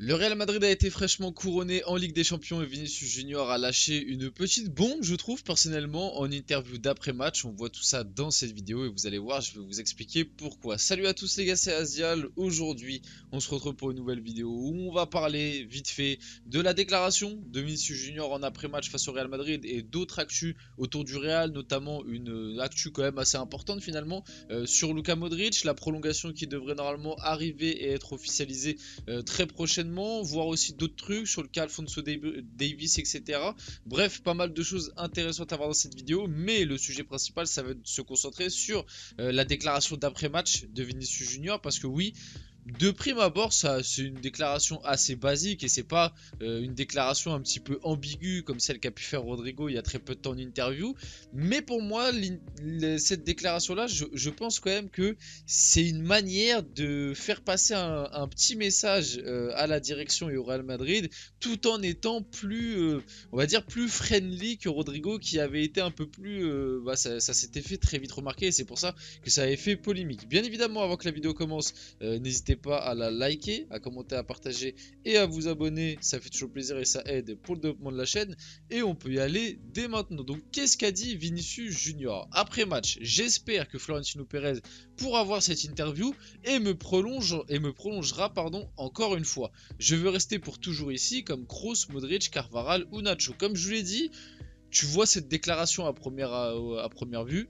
Le Real Madrid a été fraîchement couronné en Ligue des Champions et Vinicius Junior a lâché une petite bombe, je trouve personnellement, en interview d'après-match. On voit tout ça dans cette vidéo et vous allez voir, je vais vous expliquer pourquoi. Salut à tous les gars, c'est Azial. Aujourd'hui, on se retrouve pour une nouvelle vidéo où on va parler vite fait de la déclaration de Vinicius Junior en après-match face au Real Madrid et d'autres actus autour du Real, notamment une actu quand même assez importante finalement sur Luka Modric, la prolongation qui devrait normalement arriver et être officialisée très prochainement, voir aussi d'autres trucs sur le cas Alphonso Davies, etc. Bref, pas mal de choses intéressantes à voir dans cette vidéo, mais le sujet principal, ça va se concentrer sur la déclaration d'après-match de Vinicius Junior, parce que oui, de prime abord, ça c'est une déclaration assez basique et c'est pas une déclaration un petit peu ambiguë comme celle qu'a pu faire Rodrigo il y a très peu de temps en interview. Mais pour moi, cette déclaration-là, je pense quand même que c'est une manière de faire passer un petit message à la direction et au Real Madrid, tout en étant plus, on va dire, plus friendly que Rodrigo qui avait été un peu plus, ça s'était fait très vite remarquer et c'est pour ça que ça avait fait polémique. Bien évidemment, avant que la vidéo commence, n'hésitez pas à la liker, à commenter, à partager et à vous abonner, ça fait toujours plaisir et ça aide pour le développement de la chaîne. Et on peut y aller dès maintenant. Donc qu'est-ce qu'a dit Vinicius Junior après match? J'espère que Florentino Pérez pourra voir cette interview et me prolongera encore une fois. Je veux rester pour toujours ici comme Kroos, Modric, Carvajal ou Nacho. Comme je vous l'ai dit, tu vois cette déclaration à première vue,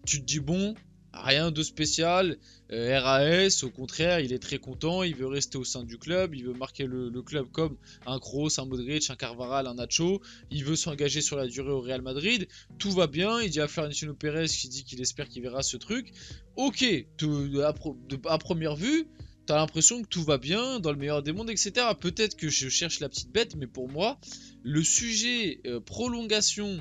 tu te dis bon, rien de spécial, RAS, au contraire, il est très content, il veut rester au sein du club, il veut marquer le club comme un Kroos, un Modric, un Carvajal, un Nacho, il veut s'engager sur la durée au Real Madrid, tout va bien, il dit à Florentino Pérez qui dit qu'il espère qu'il verra ce truc. Ok, à première vue, t'as l'impression que tout va bien, dans le meilleur des mondes, etc. Peut-être que je cherche la petite bête, mais pour moi, le sujet prolongation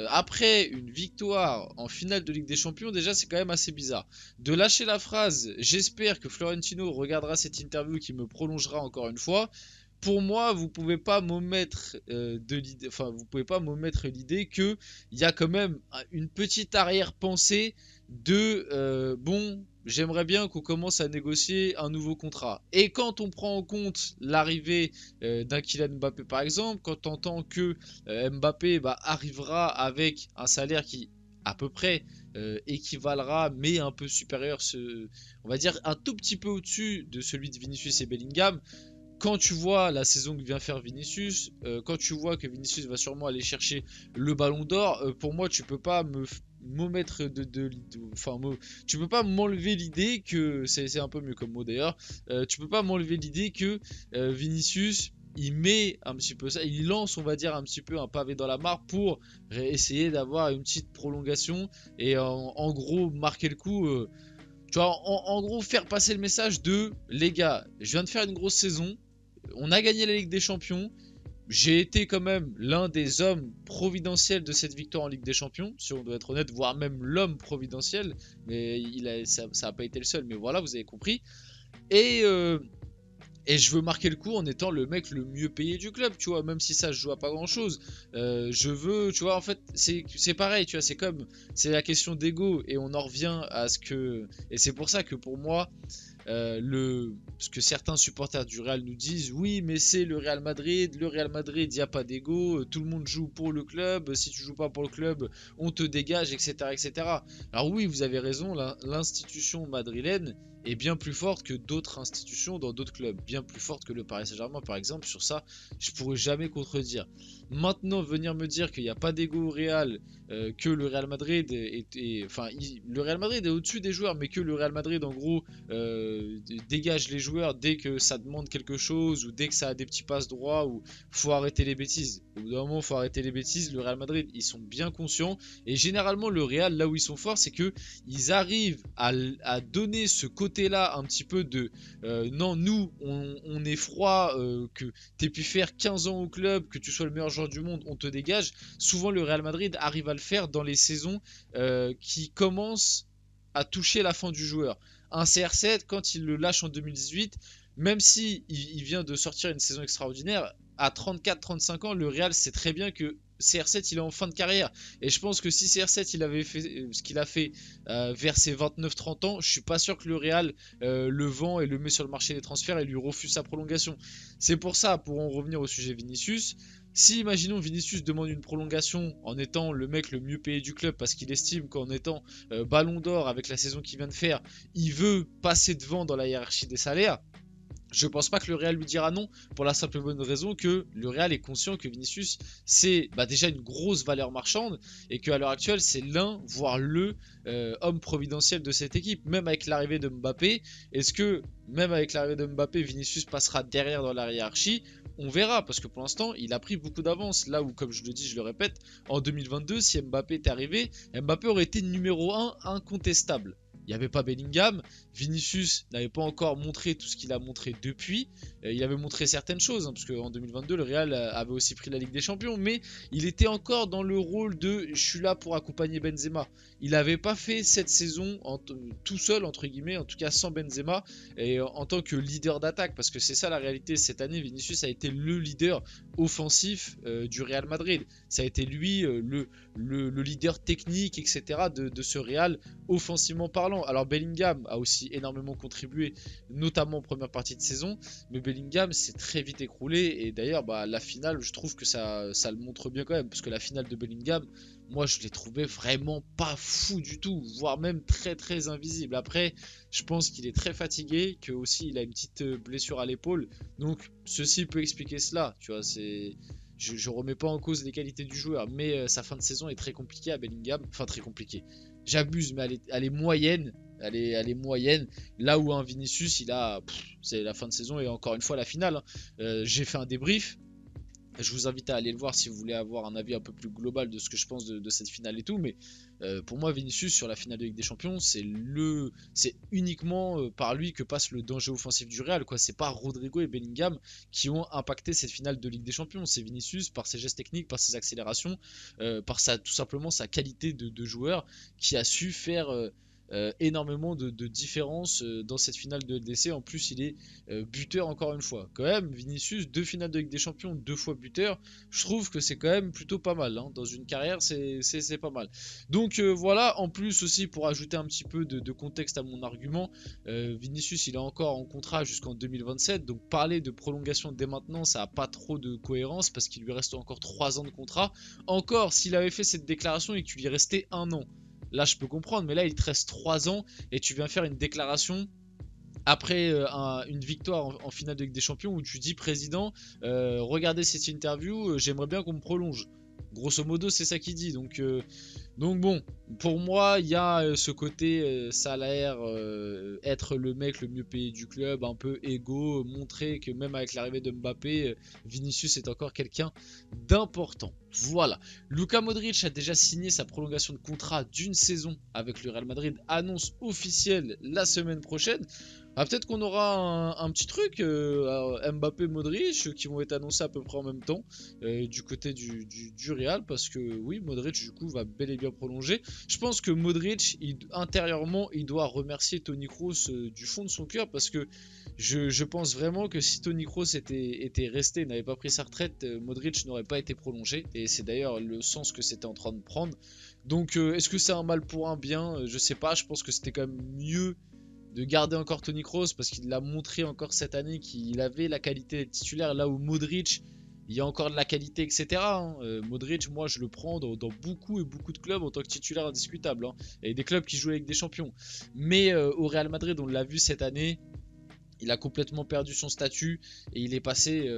après une victoire en finale de Ligue des Champions, déjà c'est quand même assez bizarre. De lâcher la phrase j'espère que Florentino regardera cette interview qui me prolongera encore une fois. Pour moi, vous pouvez pas m'omettre vous pouvez pas m'omettre l'idée que il y a quand même une petite arrière-pensée de bon, j'aimerais bien qu'on commence à négocier un nouveau contrat. Et quand on prend en compte l'arrivée d'un Kylian Mbappé par exemple, quand on entend que Mbappé arrivera avec un salaire qui à peu près équivalera mais un peu supérieur, on va dire un tout petit peu au-dessus de celui de Vinicius et Bellingham. Quand tu vois la saison que vient faire Vinicius, quand tu vois que Vinicius va sûrement aller chercher le ballon d'or, pour moi tu peux pas m'omettre tu peux pas m'enlever l'idée que c'est un peu mieux comme mot d'ailleurs, tu peux pas m'enlever l'idée que Vinicius il met un petit peu ça, il lance on va dire un petit peu un pavé dans la mare pour essayer d'avoir une petite prolongation et en gros marquer le coup. Tu vois, en gros, faire passer le message de les gars, je viens de faire une grosse saison, on a gagné la Ligue des Champions, j'ai été quand même l'un des hommes providentiels de cette victoire en Ligue des Champions, si on doit être honnête, voire même l'homme providentiel, mais ça n'a pas été le seul, mais voilà, vous avez compris. Et, euh, et je veux marquer le coup en étant le mec le mieux payé du club, tu vois, même si ça je joue à pas grand chose. Je veux, tu vois, en fait, c'est pareil, tu vois, c'est la question d'ego et on en revient à ce que. Et c'est pour ça que pour moi, ce que certains supporters du Real nous disent, oui, mais c'est le Real Madrid, il n'y a pas d'ego, tout le monde joue pour le club, si tu joues pas pour le club, on te dégage, etc., etc. Alors oui, vous avez raison, l'institution madrilène est bien plus forte que d'autres institutions dans d'autres clubs, bien plus forte que le Paris Saint-Germain par exemple, sur ça, je pourrais jamais contredire. Maintenant, venir me dire qu'il n'y a pas d'ego au Real, que le Real Madrid le Real Madrid est au-dessus des joueurs, mais que le Real Madrid en gros dégage les joueurs dès que ça demande quelque chose ou dès que ça a des petits passes droits, ou faut arrêter les bêtises. Au bout d'un moment, faut arrêter les bêtises. Le Real Madrid, ils sont bien conscients et généralement le Real, là où ils sont forts, c'est que ils arrivent à donner ce côté-là un petit peu de non, nous on est froid, que t'aies pu faire 15 ans au club, que tu sois le meilleur joueur du monde, on te dégage. Souvent le Real Madrid arrive à le faire dans les saisons qui commencent à toucher la fin du joueur. Un CR7, quand il le lâche en 2018, même si il vient de sortir une saison extraordinaire, à 34-35 ans, le Real sait très bien que CR7 il est en fin de carrière. Et je pense que si CR7 il avait fait ce qu'il a fait vers ses 29-30 ans, je suis pas sûr que le Real le vend et le met sur le marché des transferts et lui refuse sa prolongation. C'est pour ça, pour en revenir au sujet Vinicius, si imaginons Vinicius demande une prolongation en étant le mec le mieux payé du club parce qu'il estime qu'en étant ballon d'or avec la saison qu'il vient de faire, il veut passer devant dans la hiérarchie des salaires. Je pense pas que le Real lui dira non pour la simple et bonne raison que le Real est conscient que Vinicius c'est déjà une grosse valeur marchande et qu'à l'heure actuelle c'est l'un voire le homme providentiel de cette équipe. Même avec l'arrivée de Mbappé, est-ce que même avec l'arrivée de Mbappé Vinicius passera derrière dans la hiérarchie? On verra parce que pour l'instant il a pris beaucoup d'avance là où, comme je le dis, je le répète, en 2022 si Mbappé était arrivé, Mbappé aurait été numéro 1 incontestable. Il n'y avait pas Bellingham, Vinicius n'avait pas encore montré tout ce qu'il a montré depuis. Il avait montré certaines choses, parce qu'en 2022, le Real avait aussi pris la Ligue des Champions, mais il était encore dans le rôle de « je suis là pour accompagner Benzema ». Il n'avait pas fait cette saison tout seul, entre guillemets, en tout cas sans Benzema, et en tant que leader d'attaque, parce que c'est ça la réalité. Cette année, Vinicius a été le leader offensif du Real Madrid. Ça a été lui le leader technique, etc. de ce Real, offensivement parlant. Alors Bellingham a aussi énormément contribué, notamment en première partie de saison, mais Bellingham s'est très vite écroulé, et d'ailleurs la finale, je trouve que ça le montre bien quand même, parce que la finale de Bellingham, moi je l'ai trouvé vraiment pas fou du tout, voire même très très invisible. Après, je pense qu'il est très fatigué, que aussi il a une petite blessure à l'épaule, donc ceci peut expliquer cela, tu vois, c'est... Je remets pas en cause les qualités du joueur, mais sa fin de saison est très compliquée à Bellingham. Enfin, très compliquée. J'abuse, mais elle est moyenne. Elle est moyenne. Là où un Vinicius, c'est la fin de saison et encore une fois la finale. J'ai fait un débrief. Je vous invite à aller le voir si vous voulez avoir un avis un peu plus global de ce que je pense de cette finale et tout. Mais pour moi, Vinicius sur la finale de Ligue des Champions, c'est uniquement par lui que passe le danger offensif du Real, quoi. C'est pas Rodrigo et Bellingham qui ont impacté cette finale de Ligue des Champions. C'est Vinicius par ses gestes techniques, par ses accélérations, par tout simplement sa qualité de joueur qui a su faire énormément de différence dans cette finale de LDC. En plus, il est buteur encore une fois. Quand même, Vinicius, 2 finales de Ligue des Champions, 2 fois buteur, je trouve que c'est quand même plutôt pas mal. Hein. Dans une carrière, c'est pas mal. Donc voilà, en plus aussi, pour ajouter un petit peu de contexte à mon argument, Vinicius, il est encore en contrat jusqu'en 2027. Donc parler de prolongation dès maintenant, ça n'a pas trop de cohérence parce qu'il lui reste encore 3 ans de contrat. Encore, s'il avait fait cette déclaration et qu'il lui restait 1 an. Là, je peux comprendre, mais là, il te reste 3 ans et tu viens faire une déclaration après une victoire en finale de Ligue des Champions où tu dis, président, regardez cette interview, j'aimerais bien qu'on me prolonge. Grosso modo, c'est ça qu'il dit. Donc bon, pour moi, il y a ce côté salaire, être le mec le mieux payé du club, un peu égo, montrer que même avec l'arrivée de Mbappé, Vinicius est encore quelqu'un d'important. Voilà. Luka Modric a déjà signé sa prolongation de contrat d'une saison avec le Real Madrid, annonce officielle la semaine prochaine. Ah, peut-être qu'on aura un petit truc, Mbappé, Modric, qui vont être annoncés à peu près en même temps du côté du Real, parce que oui, Modric du coup va bel et bien prolonger. Je pense que Modric, intérieurement, il doit remercier Toni Kroos du fond de son cœur, parce que je pense vraiment que si Toni Kroos était resté, n'avait pas pris sa retraite, Modric n'aurait pas été prolongé, et c'est d'ailleurs le sens que c'était en train de prendre. Donc est-ce que c'est un mal pour un bien? Je sais pas, je pense que c'était quand même mieux de garder encore Toni Kroos parce qu'il l'a montré encore cette année qu'il avait la qualité d'être titulaire, là où Modric, il y a encore de la qualité, etc. Hein. Modric, moi je le prends dans beaucoup et beaucoup de clubs en tant que titulaire indiscutable. Hein. Il y a des clubs qui jouent avec des champions. Mais au Real Madrid, on l'a vu cette année, il a complètement perdu son statut et il est passé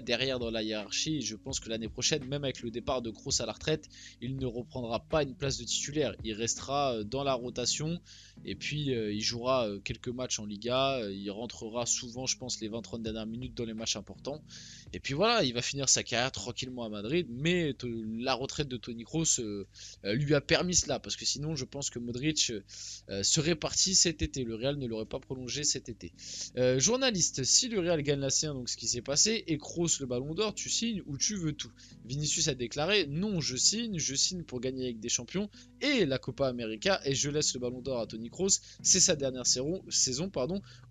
derrière dans la hiérarchie. Je pense que l'année prochaine, même avec le départ de Kroos à la retraite, il ne reprendra pas une place de titulaire. Il restera dans la rotation et puis il jouera quelques matchs en Liga. Il rentrera souvent, je pense, les 20-30 dernières minutes dans les matchs importants. Et puis voilà, il va finir sa carrière tranquillement à Madrid. Mais la retraite de Toni Kroos lui a permis cela, parce que sinon je pense que Modric serait parti cet été. Le Real ne l'aurait pas prolongé cet été. Journaliste, si le Real gagne la C1, donc ce qui s'est passé, et Kroos le ballon d'or, tu signes ou tu veux tout? Vinicius a déclaré, non, je signe pour gagner avec des champions et la Copa América, et je laisse le ballon d'or à Toni Kroos, c'est sa dernière saison,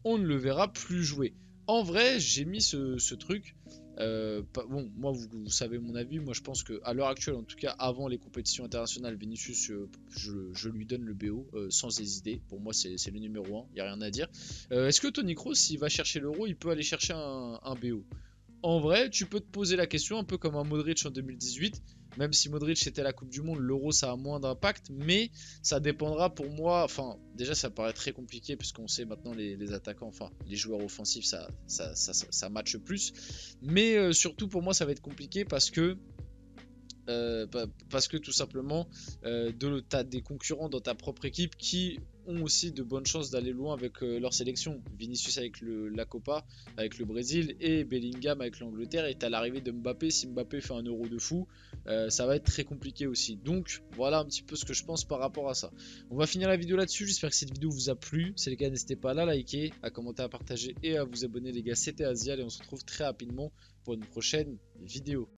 on ne le verra plus jouer. En vrai, j'ai mis ce truc Bon, moi vous savez mon avis, moi je pense que à l'heure actuelle, en tout cas avant les compétitions internationales, Vinicius, je lui donne le BO sans hésiter. Pour moi c'est le numéro 1, il n'y a rien à dire. Est-ce que Toni Kroos, s'il va chercher l'euro, il peut aller chercher un BO? En vrai, tu peux te poser la question, un peu comme un Modric en 2018. Même si Modric était à la Coupe du Monde, l'Euro ça a moins d'impact, mais ça dépendra pour moi. Enfin, déjà ça paraît très compliqué puisqu'on sait maintenant les attaquants, enfin les joueurs offensifs ça matche plus. Mais surtout pour moi ça va être compliqué parce que tout simplement, tu as des concurrents dans ta propre équipe qui ont aussi de bonnes chances d'aller loin avec leur sélection. Vinicius avec la Copa, avec le Brésil, et Bellingham avec l'Angleterre. Et tu as l'arrivée de Mbappé. Si Mbappé fait un euro de fou, ça va être très compliqué aussi. Donc voilà un petit peu ce que je pense par rapport à ça. On va finir la vidéo là-dessus. J'espère que cette vidéo vous a plu. Si c'est le cas, n'hésitez pas à la liker, à commenter, à partager et à vous abonner les gars. C'était Azial et on se retrouve très rapidement pour une prochaine vidéo.